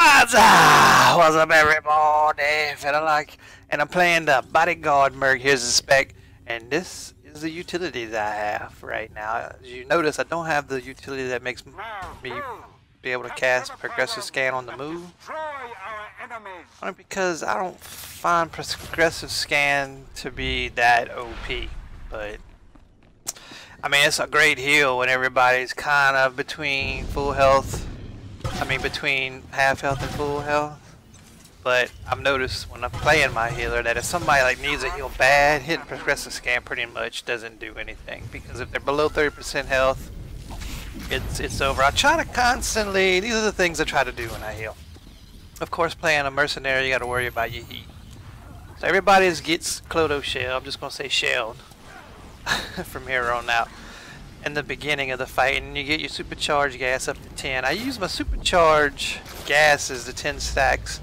What's up, everybody? And I'm playing the Bodyguard Merc. Here's the spec, and this is the utility that I have right now. As you notice, I don't have the utility that makes me be able to cast progressive scan on the move. Only because I don't find progressive scan to be that OP, but I mean, it's a great heal when everybody's kind of between full health. Between half health and full health. But I've noticed when I'm playing my healer that if somebody like needs a heal bad, hitting progressive scan pretty much doesn't do anything, because if they're below 30% health, it's over. I try to constantly, these are the things I try to do when I heal. Of course, playing a mercenary, you got to worry about your heat. So everybody gets Clodo shell. I'm just gonna say shelled from here on out. In the beginning of the fight, and you get your supercharged gas up to 10. I use my supercharged gases, the 10 stacks.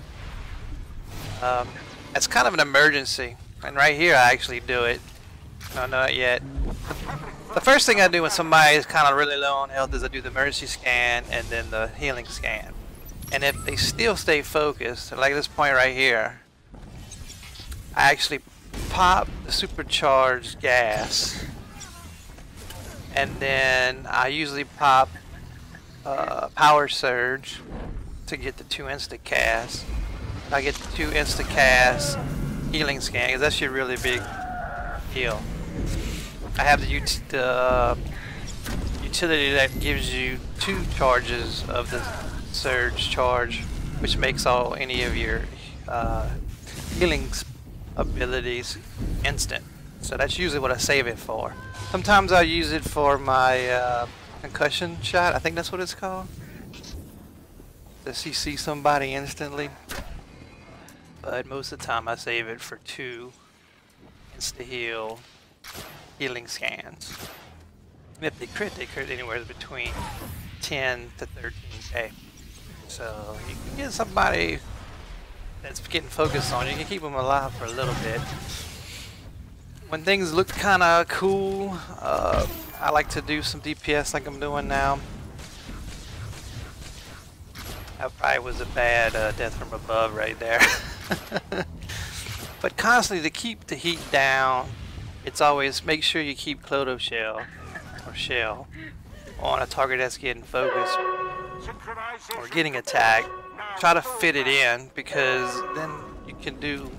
That's kind of an emergency, and right here I actually do it. No, not yet. The first thing I do when somebody is kind of really low on health is I do the emergency scan and then the healing scan. And if they still stay focused, like this point right here, I actually pop the supercharged gas. And then I usually pop power surge to get the 2 insta cast. I get the 2 insta cast healing scan, because that's your really big heal. I have the utility that gives you 2 charges of the surge charge, which makes any of your healing abilities instant. So that's usually what I save it for. Sometimes I use it for my concussion shot. I think that's what it's called. To CC somebody instantly. But most of the time I save it for 2 insta-heal healing scans. And if they crit anywhere between 10 to 13k. So you can get somebody that's getting focused on. You can keep them alive for a little bit. When things look kind of cool, I like to do some DPS like I'm doing now. That probably was a bad death from above right there. But constantly, to keep the heat down, it's always make sure you keep Clodo shell on a target that's getting focused or getting attacked. Try to fit it in, because then you can do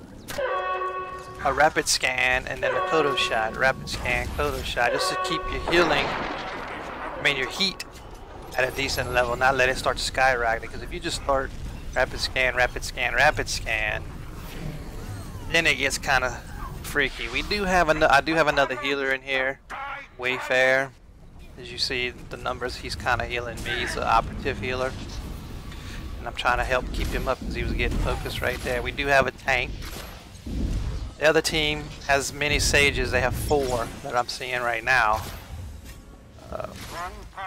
a rapid scan and then a Clodo shot, rapid scan, Clodo shot, just to keep your healing, your heat at a decent level, not let it start skyrocketing. Because if you just start rapid scan, rapid scan, rapid scan, then it gets kind of freaky. I do have another healer in here, Wayfair. As you see the numbers, he's kind of healing me. He's an operative healer, and I'm trying to help keep him up because he was getting focused right there. We do have a tank. The other team has many sages. They have 4 that I'm seeing right now.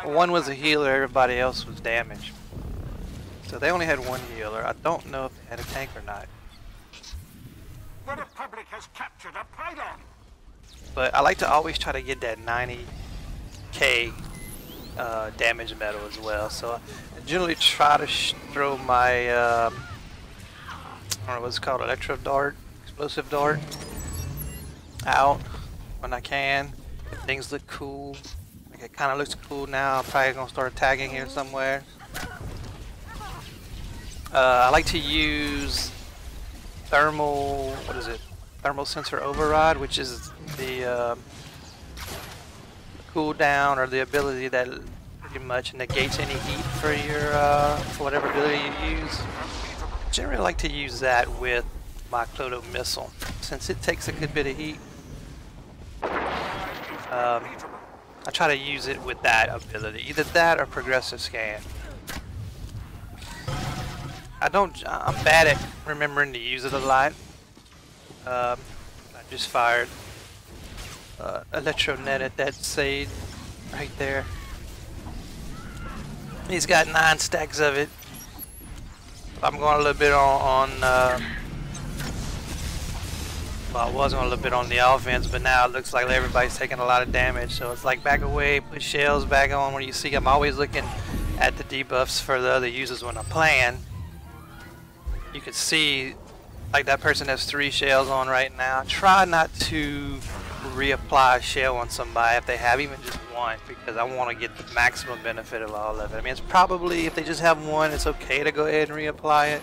One was a healer, everybody else was damaged. So they only had 1 healer. I don't know if they had a tank or not. The Republic has captured a pylon. But I like to always try to get that 90k damage medal as well. So I generally try to throw my, I don't know what it's called, explosive dart out when I can. If things look cool, like it kind of looks cool now, I'm probably gonna start tagging here somewhere. I like to use thermal sensor override, which is the cooldown or the ability that pretty much negates any heat for your for whatever ability you use. I generally like to use that with my Clodo missile, since it takes a good bit of heat. I try to use it with that ability, either that or progressive scan. I'm bad at remembering to use it a lot. I just fired electronet at that Sage right there. He's got 9 stacks of it. I'm going a little bit well, I was going a little bit on the offense, but now it looks like everybody's taking a lot of damage. So it's like back away, put shells back on. When you see, I'm always looking at the debuffs for the other users when I'm playing. you can see like that person has 3 shells on right now. Try not to reapply a shell on somebody if they have even just 1, because I want to get the maximum benefit of all of it. I mean, it's probably, if they just have 1, it's okay to go ahead and reapply it,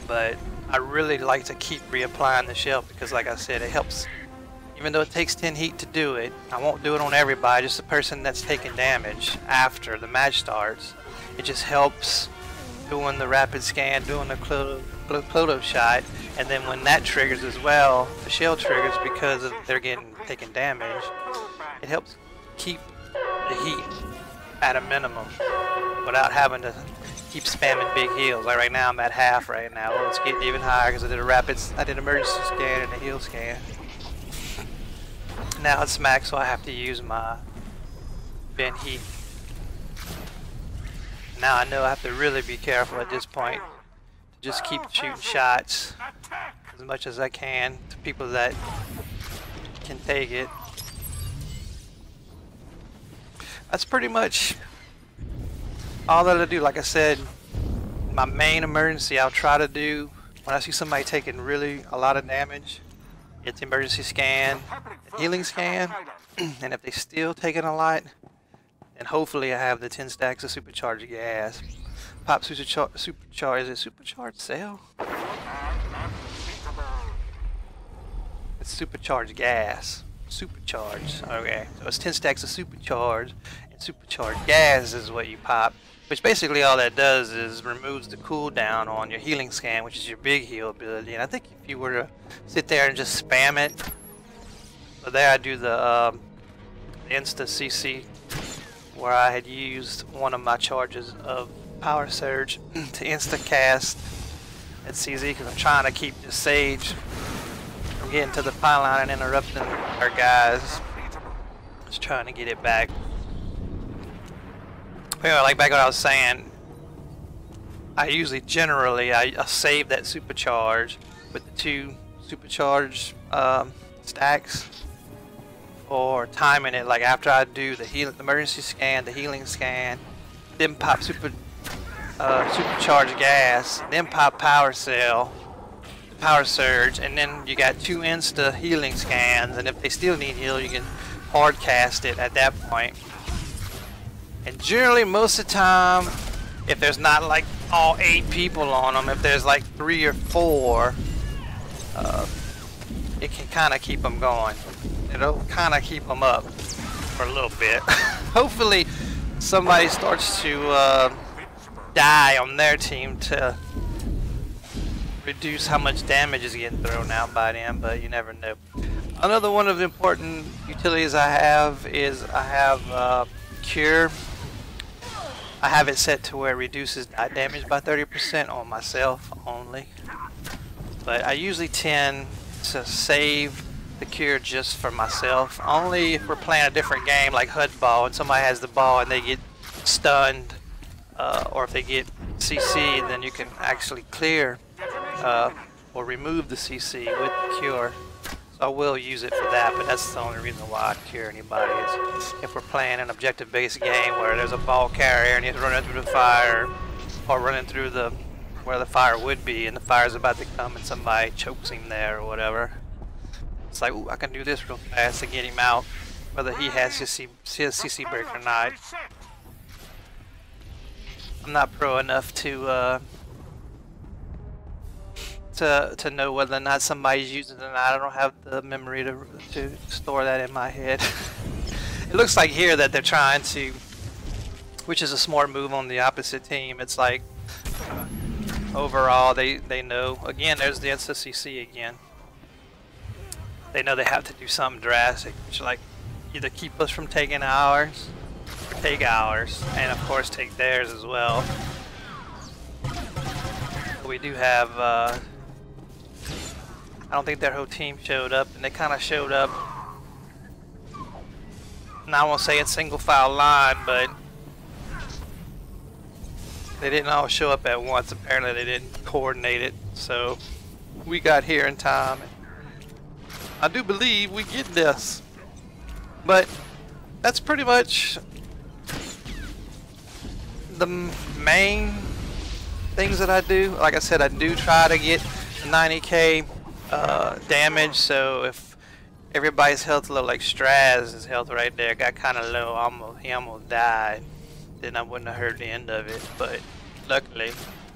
but I really like to keep reapplying the shell because, like I said, it helps. Even though it takes 10 heat to do it, I won't do it on everybody, just the person that's taking damage after the match starts. It just helps doing the rapid scan, doing the close-up shot, and then when that triggers as well, the shell triggers because of they're taking damage. It helps keep the heat at a minimum without having to keep spamming big heals. Like right now I'm at half right now. Well, it's getting even higher because I did emergency scan and a heal scan. Now it's max, so I have to use my vent heat. Now I know I have to really be careful at this point to just keep shooting shots as much as I can to people that can take it. That's pretty much all that I do. Like I said, my main emergency I'll try to do when I see somebody taking really a lot of damage, it's emergency scan, healing scan, and if they still taking a lot, then hopefully I have the 10 stacks of supercharged gas. Pop supercharged, is it supercharged cell? It's supercharged gas. Supercharged, okay. So it's 10 stacks of supercharged, and supercharged gas is what you pop. Which basically all that does is removes the cooldown on your healing scan, which is your big heal ability. And I think if you were to sit there and just spam it, so there I do the insta CC, where I had used one of my charges of power surge to insta cast at CZ because I'm trying to keep the Sage from getting to the pylon and interrupting our guys. Just trying to get it back. Anyway, like back what I was saying, I usually generally I save that supercharge with the 2 supercharge stacks, or timing it like after I do the emergency scan, the healing scan, then pop supercharged gas, then pop power cell, power surge, and then you got 2 insta healing scans, and if they still need heal you can hard cast it at that point. And generally, most of the time, if there's not like all 8 people on them, if there's like 3 or 4, it can kind of keep them going. It'll kind of keep them up for a little bit. Hopefully, somebody starts to die on their team to reduce how much damage is getting thrown out by them, but you never know. Another one of the important utilities I have is I have Cure. I have it set to where it reduces dot damage by 30% on myself only, but I usually tend to save the cure just for myself. Only if we're playing a different game like HUD ball and somebody has the ball and they get stunned, or if they get CC, then you can actually clear or remove the CC with the cure. So I will use it for that, but that's the only reason why I cure anybody is if we're playing an objective-based game where there's a ball carrier and you have to run through the fire, or running through the where the fire would be and the fire's about to come and somebody chokes him there or whatever. It's like, ooh, I can do this real fast to get him out, whether he has CC break or not. I'm not pro enough to know whether or not somebody's using it or not. I don't have the memory to store that in my head. It looks like here that they're trying to, which is a smart move on the opposite team. It's like overall they know, again there's the insta CC again. They know they have to do something drastic, which like either keep us from taking ours or take ours, and of course take theirs as well. We do have I don't think their whole team showed up, and they kind of showed up, and I won't say it's single file line, but they didn't all show up at once. Apparently they didn't coordinate it, so we got here in time. I do believe we get this, but that's pretty much the main things that I do. Like I said, I do try to get 90k damage, so if everybody's health low, like Straz's health right there got kind of low, he almost died, then I wouldn't have heard the end of it, but luckily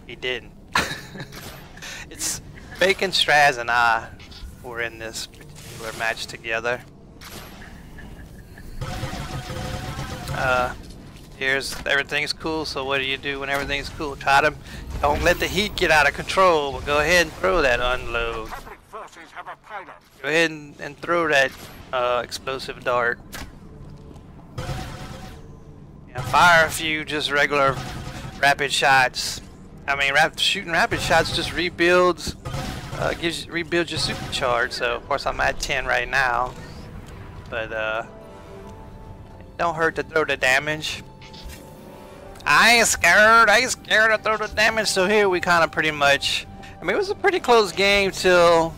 he didn't. It's Bacon, Straz, and I were in this particular match together. Here's everything's cool, so what do you do when everything's cool? Try to don't let the heat get out of control, but go ahead and throw that unload. Go ahead and throw that explosive dart. Yeah, fire a few just regular rapid shots. I mean, shooting rapid shots just rebuilds rebuilds your supercharge. So of course I'm at 10 right now, but it don't hurt to throw the damage. I ain't scared to throw the damage. So here we kind of pretty much, I mean, it was a pretty close game till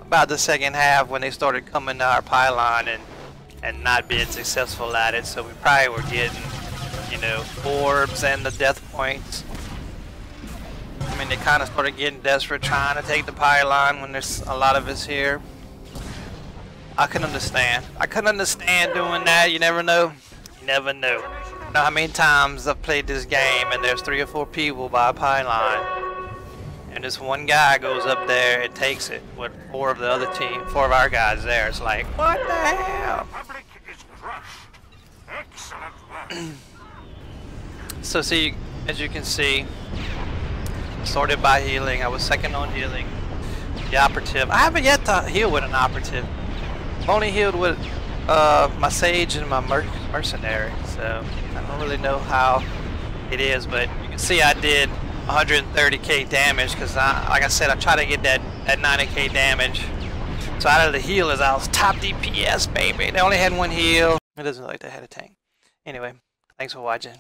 about the second half when they started coming to our pylon and not being successful at it. So we probably were getting, you know, orbs and the death points. I mean, they kind of started getting desperate trying to take the pylon when there's a lot of us here. I can understand. I couldn't understand doing that. You never know. You never know. You know how many times I've played this game and there's 3 or 4 people by a pylon, and this one guy goes up there and takes it with 4 of the other team, 4 of our guys there. It's like, what the hell? So see, as you can see, sorted by healing. I was second on healing. The operative. I haven't yet to heal with an operative. I've only healed with my Sage and my Mercenary, so I don't really know how it is, but you can see I did 130k damage because, like I said, I try to get that 90k damage. So out of the healers, I was top DPS, baby. They only had 1 heal. It doesn't look like they had a tank. Anyway, thanks for watching.